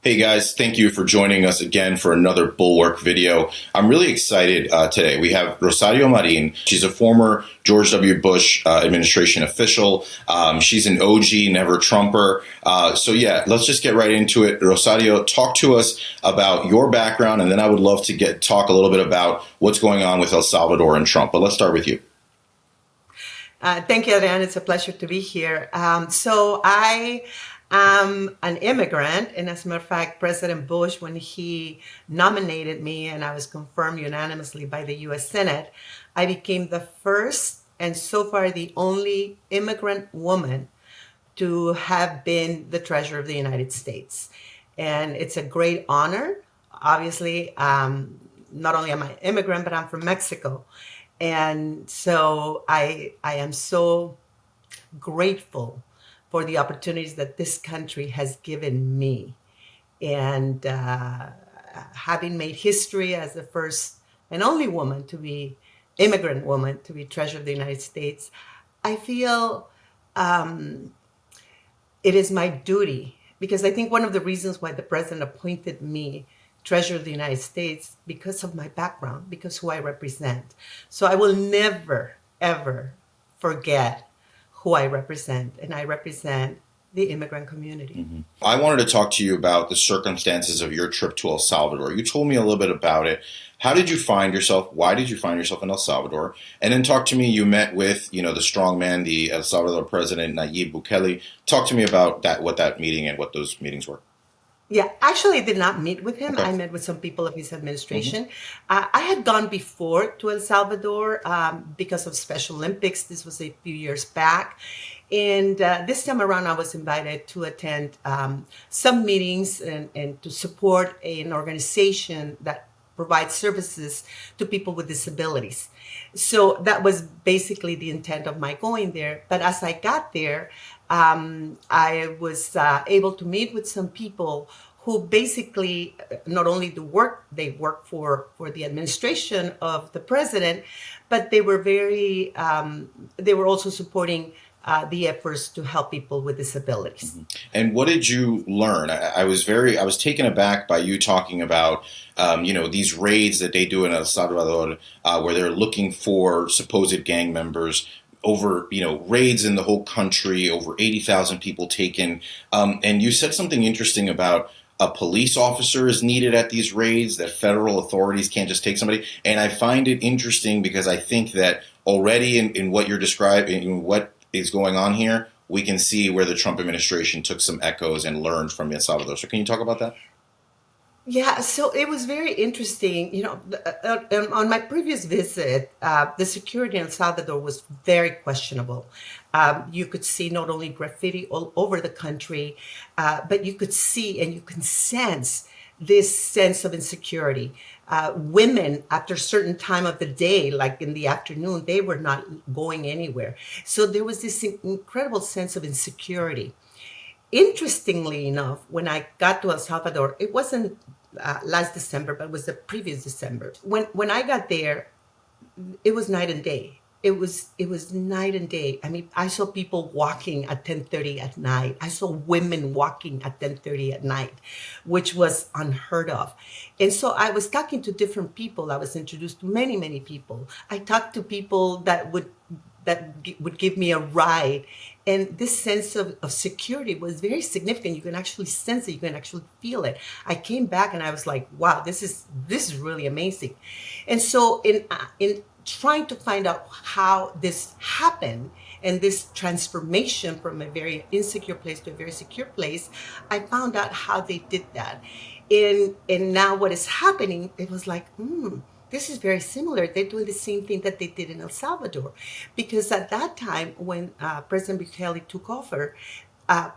Hey guys, thank you for joining us again for another Bulwark video. I'm really excited today. We have Rosario Marin. She's a former George W. Bush administration official. She's an OG, never Trumper. So yeah, let's just get right into it. Rosario, talk to us about your background, and then I would love to talk a little bit about what's going on with El Salvador and Trump. But let's start with you. Thank you, Adrian. It's a pleasure to be here. So I am an immigrant, and as a matter of fact, President Bush, when he nominated me and I was confirmed unanimously by the U.S. Senate, I became the first and so far the only immigrant woman to have been the Treasurer of the United States. And it's a great honor. Obviously, not only am I an immigrant, but I'm from Mexico. And so I am so grateful for the opportunities that this country has given me. And having made history as the first and only woman to be, immigrant woman to be Treasurer of the United States, I feel it is my duty, because I think one of the reasons why the president appointed me Treasurer of the United States, because of my background, because who I represent. So I will never, ever forget who I represent, and I represent the immigrant community. Mm-hmm. I wanted to talk to you about the circumstances of your trip to El Salvador. You told me a little bit about it. How did you find yourself? Why did you find yourself in El Salvador? And then talk to me, you met with, the strongman, the El Salvador president, Nayib Bukele. Talk to me about that, what that meeting and what those meetings were. Yeah, actually, I did not meet with him. Okay. I met with some people of his administration. I had gone before to El Salvador because of Special Olympics. This was a few years back. And this time around, I was invited to attend some meetings and to support an organization that provides services to people with disabilities. So that was basically the intent of my going there. But as I got there, I was able to meet with some people who basically not only they work for the administration of the president, but they were they were also supporting the efforts to help people with disabilities. Mm-hmm. And what did you learn? I was taken aback by you talking about, these raids that they do in El Salvador, where they're looking for supposed gang members. Over, raids in the whole country, over 80,000 people taken. And you said something interesting about a police officer is needed at these raids, that federal authorities can't just take somebody. And I find it interesting because I think that already in what you're describing, in what is going on here, we can see where the Trump administration took some echoes and learned from El Salvador. So can you talk about that? Yeah, so it was very interesting. On my previous visit, the security in El Salvador was very questionable. You could see not only graffiti all over the country, but you could see and you can sense this sense of insecurity. Women, after a certain time of the day, like in the afternoon, they were not going anywhere. So there was this incredible sense of insecurity. Interestingly enough, when I got to El Salvador, it wasn't last December, but it was the previous December. When I got there, it was night and day. It was night and day. I mean, I saw people walking at 10:30 at night. I saw women walking at 10:30 at night, which was unheard of. And so I was talking to different people. I was introduced to many, many people. I talked to people that would give me a ride. And this sense of security was very significant. You can actually sense it. You can actually feel it. I came back and I was like, wow, this is really amazing. And so in trying to find out how this happened and this transformation from a very insecure place to a very secure place, I found out how they did that. And now what is happening, it was like, this is very similar. They're doing the same thing that they did in El Salvador. Because at that time, when President Bukele took over,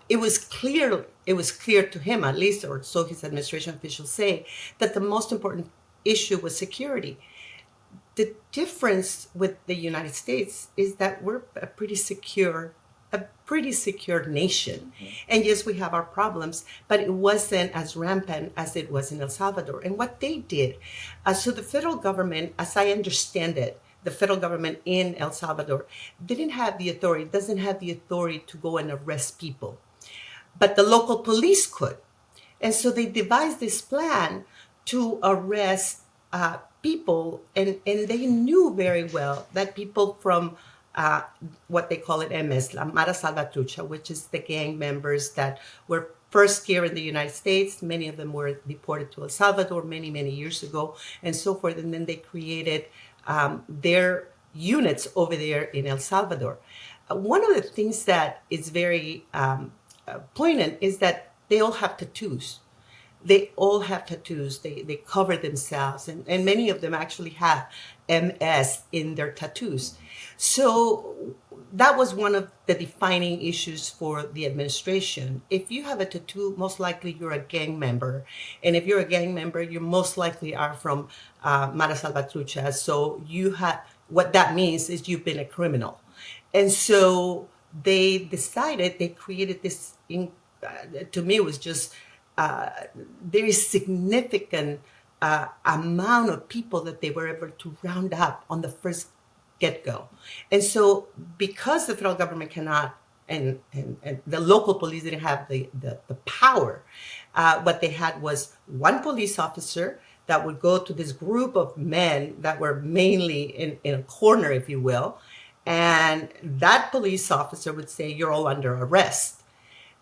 it was clear to him, at least, or so his administration officials say, that the most important issue was security. The difference with the United States is that we're a pretty secure nation. Mm-hmm. And yes, we have our problems, but it wasn't as rampant as it was in El Salvador. And what they did, so the federal government, as I understand it, the federal government in El Salvador doesn't have the authority to go and arrest people. But the local police could. And so they devised this plan to arrest people, and they knew very well that people from uh, what they call it MS, La Mara Salvatrucha, which is the gang members that were first here in the United States. Many of them were deported to El Salvador many, many years ago, and so forth. And then they created their units over there in El Salvador. One of the things that is very poignant is that they all have tattoos. They all have tattoos. They cover themselves, and many of them actually have MS in their tattoos. So that was one of the defining issues for the administration. If you have a tattoo, most likely you're a gang member. And if you're a gang member, you most likely are from Mara Salvatrucha. So you have, what that means is you've been a criminal. And so they decided, they created this, to me, it was just very significant amount of people that they were able to round up on the first get-go. And so because the federal government cannot, and the local police didn't have the power, what they had was one police officer that would go to this group of men that were mainly in a corner, if you will, and that police officer would say, "You're all under arrest."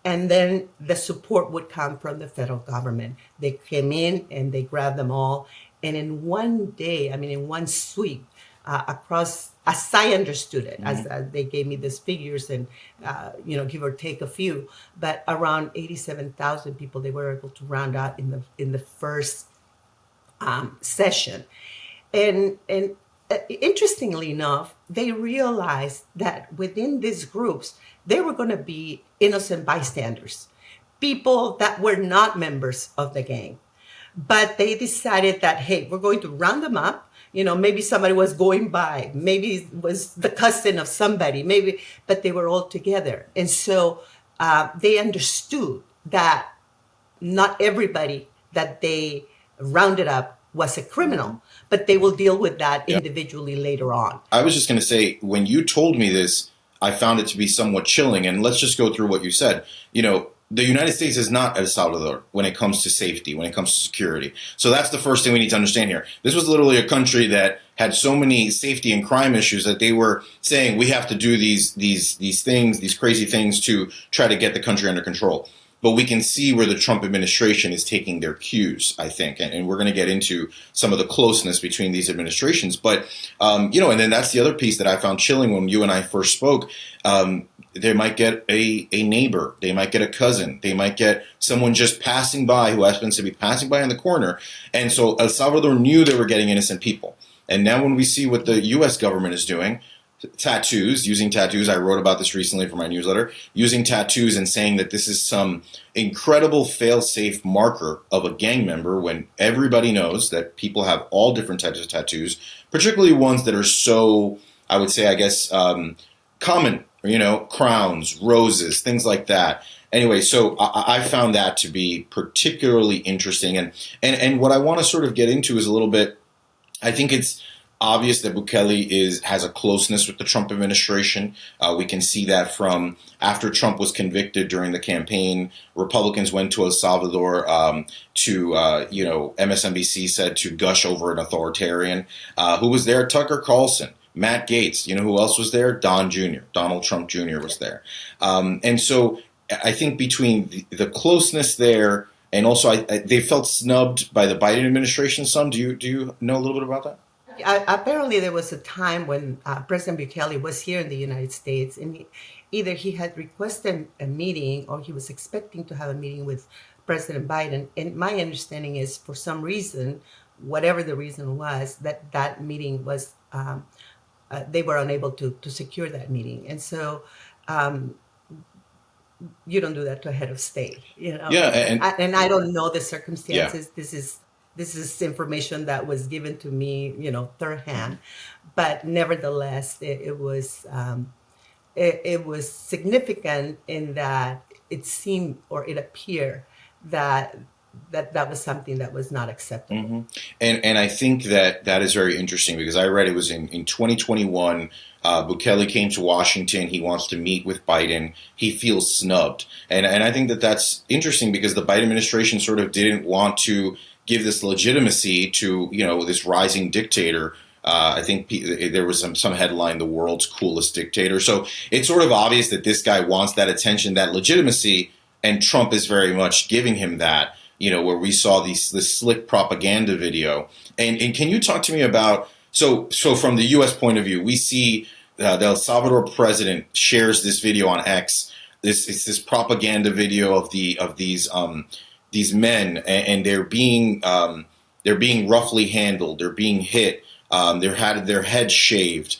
And then the support would come from the federal government. They came in and they grabbed them all. And in one day, I mean, in one sweep, across, as I understood it, as they gave me these figures, and give or take a few, but around 87,000 people they were able to round out in the first session. And interestingly enough, they realized that within these groups, there were going to be innocent bystanders, people that were not members of the gang. But they decided that, hey, we're going to round them up. Maybe somebody was going by, maybe it was the cousin of somebody, maybe, but they were all together. And so they understood that not everybody that they rounded up was a criminal, but they will deal with that individually later on. I was just going to say, when you told me this, I found it to be somewhat chilling. And let's just go through what you said. The United States is not El Salvador when it comes to safety, when it comes to security. So that's the first thing we need to understand here. This was literally a country that had so many safety and crime issues that they were saying we have to do these things, these crazy things to try to get the country under control. But we can see where the Trump administration is taking their cues, I think, and we're going to get into some of the closeness between these administrations. But and then that's the other piece that I found chilling when you and I first spoke. They might get a neighbor, they might get a cousin, they might get someone just passing by who happens to be passing by in the corner. And so El Salvador knew they were getting innocent people. And now when we see what the U.S. government is doing, using tattoos, I wrote about this recently for my newsletter, using tattoos and saying that this is some incredible fail-safe marker of a gang member, when everybody knows that people have all different types of tattoos, particularly ones that are so, I would say, I guess, common, crowns, roses, things like that. Anyway, so I found that to be particularly interesting. And what I want to sort of get into is a little bit, I think it's obvious that Bukele has a closeness with the Trump administration. We can see that from after Trump was convicted during the campaign, Republicans went to El Salvador MSNBC said to gush over an authoritarian. Who was there? Tucker Carlson. Matt Gaetz. You know who else was there? Don Jr. Donald Trump Jr. was there. And so I think between the closeness there, and also they felt snubbed by the Biden administration some. Do you know a little bit about that? Apparently, there was a time when President Bukele was here in the United States, and either he had requested a meeting or he was expecting to have a meeting with President Biden. And my understanding is, for some reason, whatever the reason was, that meeting was, they were unable to secure that meeting. And so you don't do that to a head of state, Yeah, and I don't know the circumstances. Yeah. This is information that was given to me, third hand, but nevertheless, it was significant in that it seemed, or it appeared, that that was something that was not acceptable. Hmm. And I think that is very interesting because I read it was in 2021. Bukele came to Washington. He wants to meet with Biden. He feels snubbed, and I think that's interesting because the Biden administration sort of didn't want to give this legitimacy to this rising dictator. I think there was some headline, "The world's coolest dictator." So it's sort of obvious that this guy wants that attention, that legitimacy, and Trump is very much giving him that. Where we saw this slick propaganda video. And can you talk to me about, so from the U.S. point of view, we see the El Salvador president shares this video on X. It's this propaganda video of these men, and they're being roughly handled. They're being hit. They're had their heads shaved.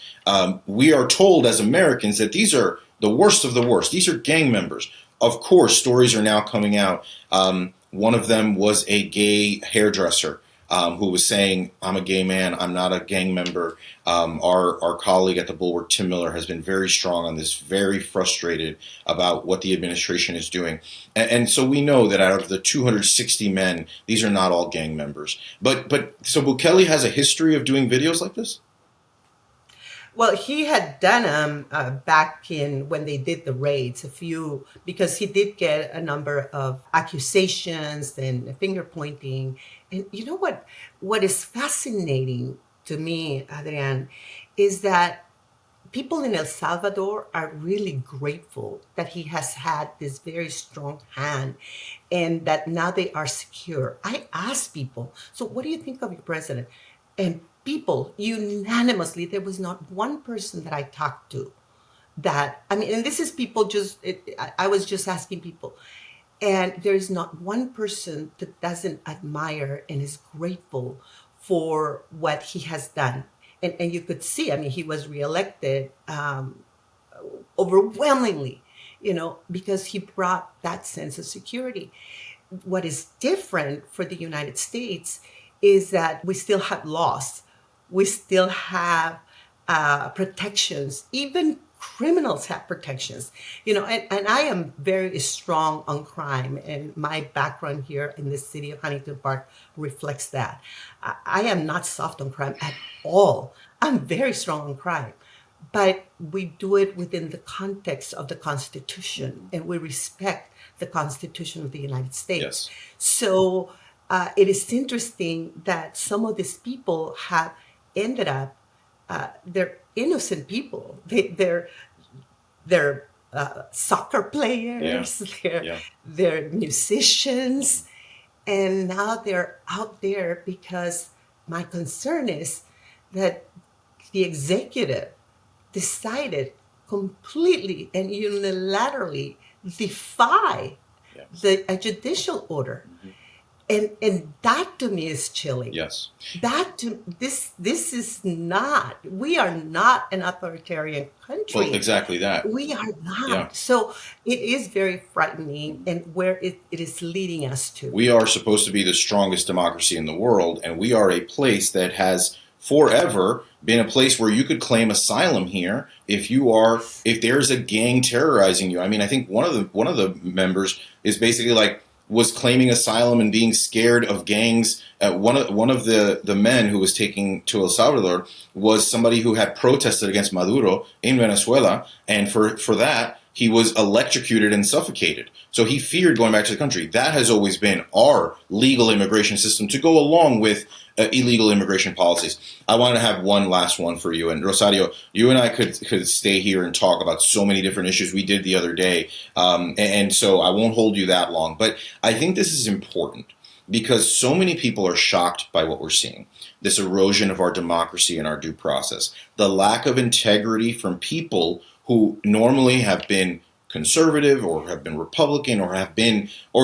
We are told as Americans that these are the worst of the worst. These are gang members. Of course, stories are now coming out. One of them was a gay hairdresser who was saying, "I'm a gay man. I'm not a gang member." Our colleague at the Bulwark, Tim Miller, has been very strong on this, very frustrated about what the administration is doing. And so we know that out of the 260 men, these are not all gang members. But so Bukele has a history of doing videos like this? Well, he had done them back in when they did the raids, because he did get a number of accusations and finger pointing. And you know what is fascinating to me, Adrian, is that people in El Salvador are really grateful that he has had this very strong hand and that now they are secure. I asked people, so what do you think of your president? And people unanimously, there was not one person that I talked to and this is people I was just asking people, and there is not one person that doesn't admire and is grateful for what he has done. And you could see, he was reelected overwhelmingly, because he brought that sense of security. What is different for the United States is that we still have laws. We still have protections. Even criminals have protections. And I am very strong on crime, and my background here in the city of Huntington Park reflects that. I am not soft on crime at all. I'm very strong on crime. But we do it within the context of the Constitution, and we respect the Constitution of the United States. Yes. So it is interesting that some of these people have ended up, they're innocent people. They're soccer players, they're musicians, and now they're out there because my concern is that the executive decided completely and unilaterally defy a judicial order. Mm-hmm. And that to me is chilling. Yes. This is not, we are not an authoritarian country. Well, exactly that. We are not. Yeah. So it is very frightening, and where it is leading us to. We are supposed to be the strongest democracy in the world, and we are a place that has forever been a place where you could claim asylum here if there's a gang terrorizing you. I think one of the members is basically was claiming asylum and being scared of gangs. One of the men who was taken to El Salvador was somebody who had protested against Maduro in Venezuela, and for that he was electrocuted and suffocated. So he feared going back to the country. That has always been our legal immigration system to go along with illegal immigration policies. I want to have one last one for you. And Rosario, you and I could stay here and talk about so many different issues we did the other day. And so I won't hold you that long. But I think this is important because so many people are shocked by what we're seeing. This erosion of our democracy and our due process. The lack of integrity from people who normally have been conservative or have been Republican or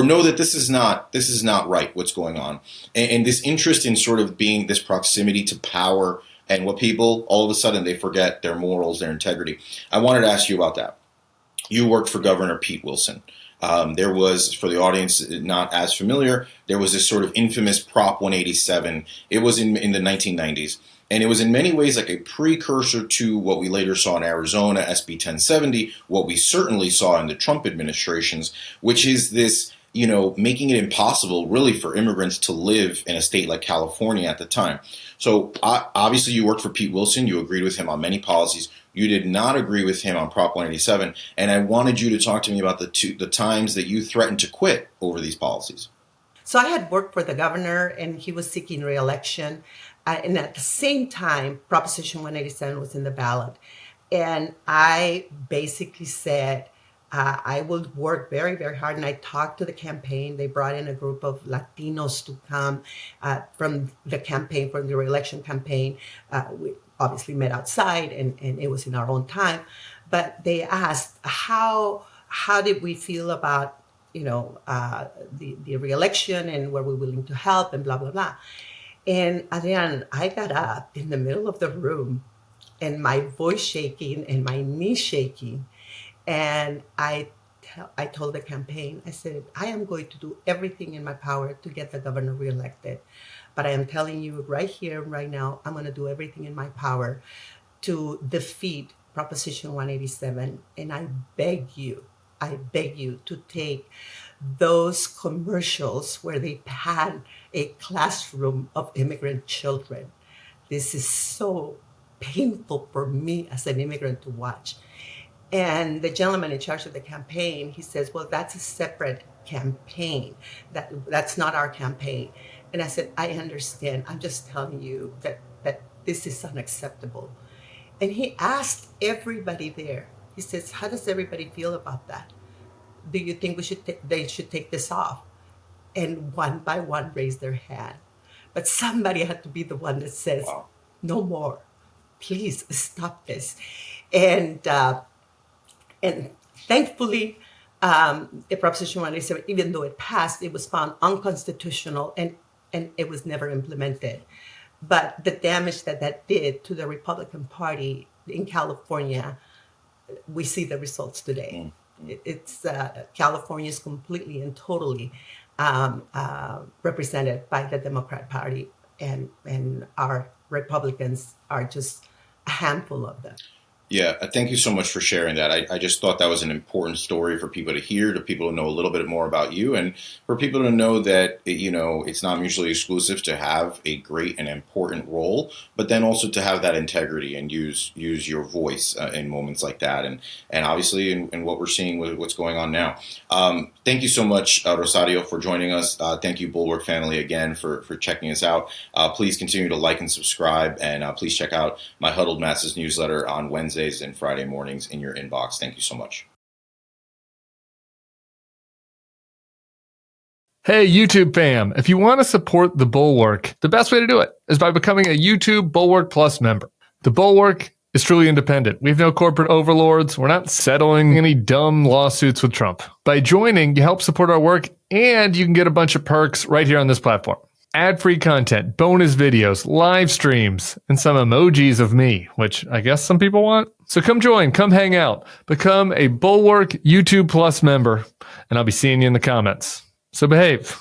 know that this is not right what's going on. And this interest in sort of being this proximity to power, and what people all of a sudden they forget their morals, their integrity. I wanted to ask you about that. You worked for Governor Pete Wilson. There was, for the audience not as familiar, there was this sort of infamous Prop 187. It was in the 1990s. And it was in many ways like a precursor to what we later saw in Arizona, SB 1070, what we certainly saw in the Trump administrations, which is this, making it impossible really for immigrants to live in a state like California at the time. So obviously you worked for Pete Wilson. You agreed with him on many policies. You did not agree with him on Prop 187. And I wanted you to talk to me about the times that you threatened to quit over these policies. So I had worked for the governor, and he was seeking re-election. And at the same time, Proposition 187 was in the ballot. And I basically said, I will work very, very hard. And I talked to the campaign. They brought in a group of Latinos to come from the campaign, from the re-election campaign. We obviously met outside, and it was in our own time. But they asked, how did we feel about the re-election, and were we willing to help, and blah, blah, blah. And Adrian, I got up in the middle of the room, and my voice shaking and my knees shaking. And I told the campaign, I said, I am going to do everything in my power to get the governor reelected. But I am telling you right here, right now, I'm going to do everything in my power to defeat Proposition 187. And I beg you to take those commercials where they pan a classroom of immigrant children. This is so painful for me as an immigrant to watch. And the gentleman in charge of the campaign, he says, well, that's a separate campaign. That's not our campaign. And I said, I understand. I'm just telling you that this is unacceptable. And he asked everybody there, he says, how does everybody feel about that? Do you think they should take this off? And one by one raised their hand. But somebody had to be the one that says, wow, no more. Please stop this. And thankfully, the Proposition 187, even though it passed, it was found unconstitutional, and it was never implemented. But the damage that did to the Republican Party in California, we see the results today. It's California is completely and totally represented by the Democrat Party, and our Republicans are just a handful of them. Yeah, thank you so much for sharing that. I just thought that was an important story for people to hear, to people to know a little bit more about you, and for people to know that, it's not mutually exclusive to have a great and important role, but then also to have that integrity and use your voice in moments like that, and obviously in what we're seeing with what's going on now. Thank you so much, Rosario, for joining us. Thank you, Bulwark family, again, for checking us out. Please continue to like and subscribe, and please check out my Huddled Masses newsletter on Wednesdays and Friday mornings in your inbox. Thank you so much. Hey, YouTube fam, if you want to support the Bulwark, the best way to do it is by becoming a YouTube Bulwark Plus member. The Bulwark is truly independent. We have no corporate overlords. We're not settling any dumb lawsuits with Trump. By joining, you help support our work, and you can get a bunch of perks right here on this platform. Ad-free content, bonus videos, live streams, and some emojis of me, which I guess some people want. So come join, come hang out, become a Bulwark YouTube Plus member, and I'll be seeing you in the comments. So behave.